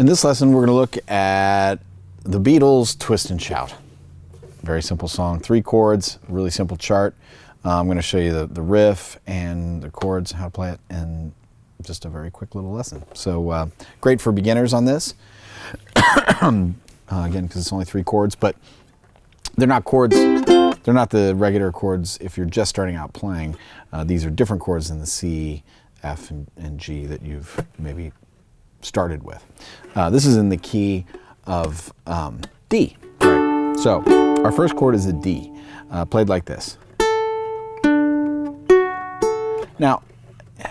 In this lesson, we're going to look at the Beatles' Twist and Shout. Very simple song, 3 chords, really simple chart. I'm going to show you the riff and the chords, how to play it, and just a very quick little lesson. So great for beginners on this. Again, because it's only 3 chords, but they're not chords. They're not the regular chords if you're just starting out playing. These are different chords than the C, F, and G that you've maybe started with. This is in the key of D. Right. So our first chord is a D, played like this. Now,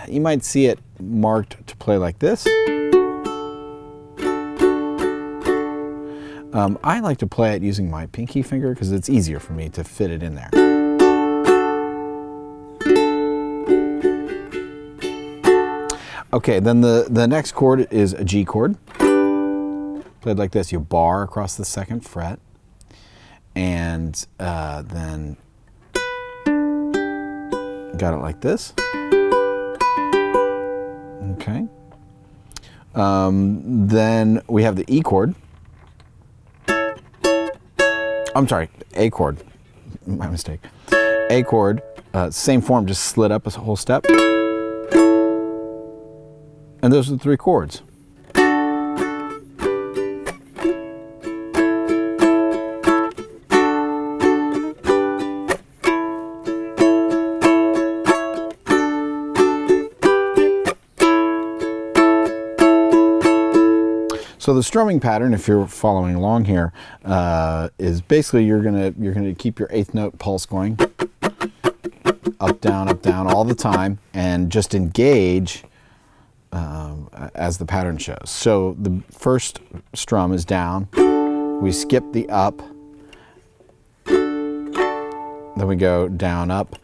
you might see it marked to play like this. I like to play it using my pinky finger because it's easier for me to fit it in there. Okay, then the next chord is a G chord. Played like this. You bar across the 2nd fret, and then got it like this. Okay. Then we have the E chord. I'm sorry, A chord. My mistake. A chord, same form, just slid up a whole step. And those are the 3 chords. So the strumming pattern, if you're following along here, is basically you're gonna keep your 8th note pulse going, up down all the time, and just engage as the pattern shows. So the first strum is down, we skip the up, then we go down, up,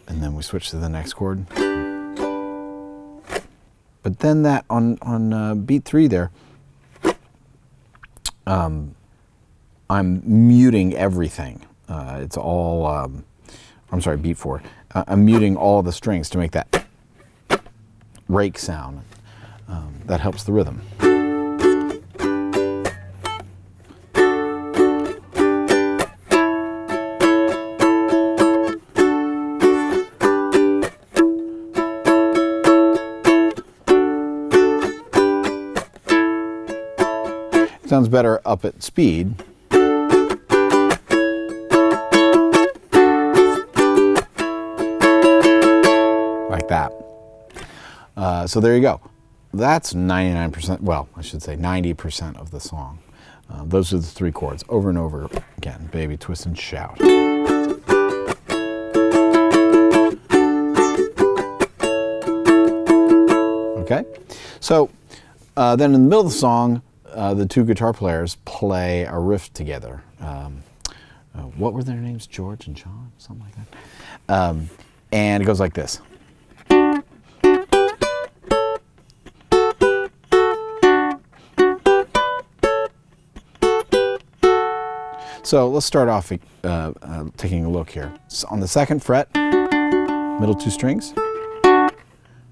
and then we switch to the next chord. But then that on beat 3 there, I'm muting everything. It's all, I'm sorry, beat 4. I'm muting all the strings to make that rake sound. That helps the rhythm. It sounds better up at speed. Like that. So there you go. That's 99%, well, I should say 90% of the song. Those are the 3 chords, over and over again. Baby, twist, and shout. Okay? So then in the middle of the song, the 2 guitar players play a riff together. What were their names? George and John? Something like that. And it goes like this. So let's start off taking a look here. So on the 2nd fret, middle 2 strings,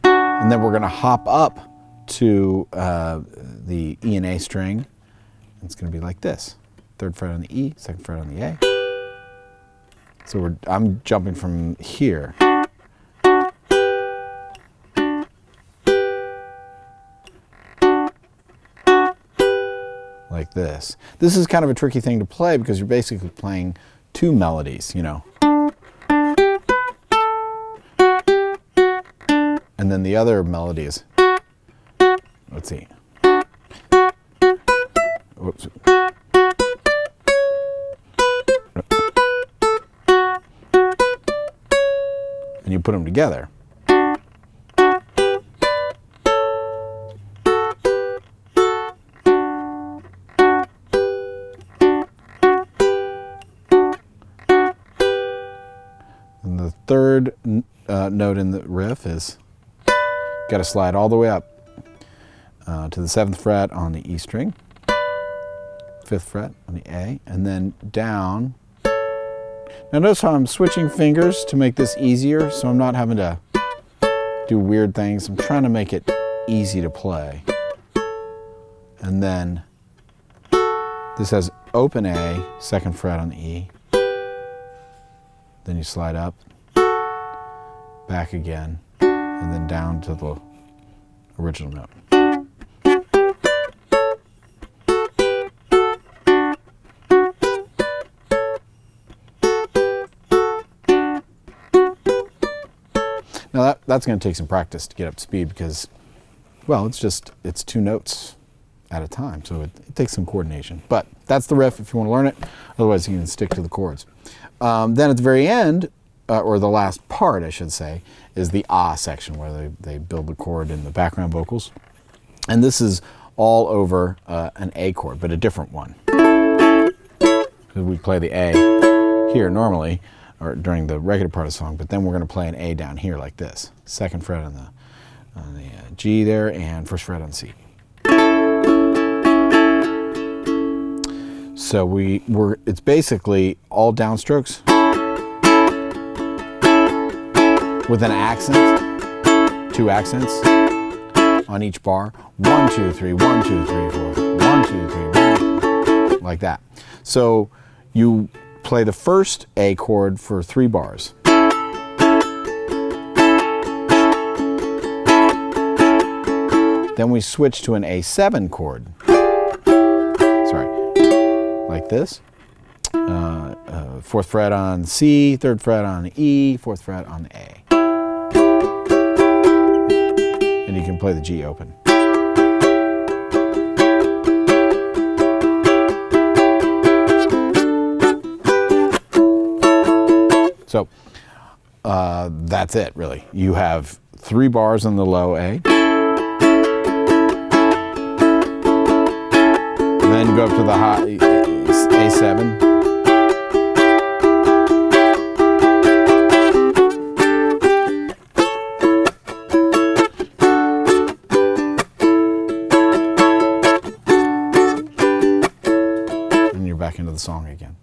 and then we're going to hop up to the E and A string. It's going to be like this: 3rd fret on the E, 2nd fret on the A. So I'm jumping from here. Like this. This is kind of a tricky thing to play because you're basically playing 2 melodies, you know. And then the other melody is, let's see. Oops. And you put them together. And the 3rd note in the riff is, got to slide all the way up to the 7th fret on the E string, 5th fret on the A, and then down. Now notice how I'm switching fingers to make this easier, so I'm not having to do weird things. I'm trying to make it easy to play. And then this has open A, second fret on the E. Then you slide up, back again, and then down to the original note. Now that's going to take some practice to get up to speed because, well, it's two notes at a time, so it takes some coordination. But that's the riff if you want to learn it. Otherwise, you can stick to the chords. Then at the very end, or the last part, I should say, is the ah section where they build the chord in the background vocals. And this is all over an A chord, but a different one. Because we play the A here normally, or during the regular part of the song, but then we're going to play an A down here like this. Second fret on the G there, and first fret on C. So it's basically all downstrokes with an accent, two accents on each bar. 1, 2, 3, 1, 2, 3, 4, 1, 2, 3, 1, like that. So you play the first A chord for 3 bars. Then we switch to an A7 chord. Sorry, like this. 4th fret on C, 3rd fret on E, 4th fret on A. And you can play the G open. So that's it, really. You have 3 bars on the low A. Then you go up to the high A7. And you're back into the song again.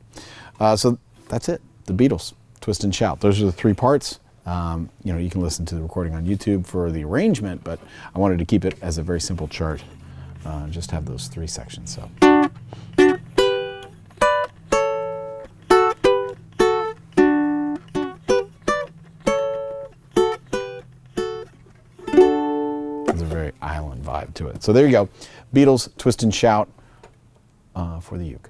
So that's it. The Beatles. Twist and Shout. Those are the 3 parts. You can listen to the recording on YouTube for the arrangement, but I wanted to keep it as a very simple chart. Just have those 3 sections. So. There's a very island vibe to it. So there you go. Beatles, Twist and Shout for the uke.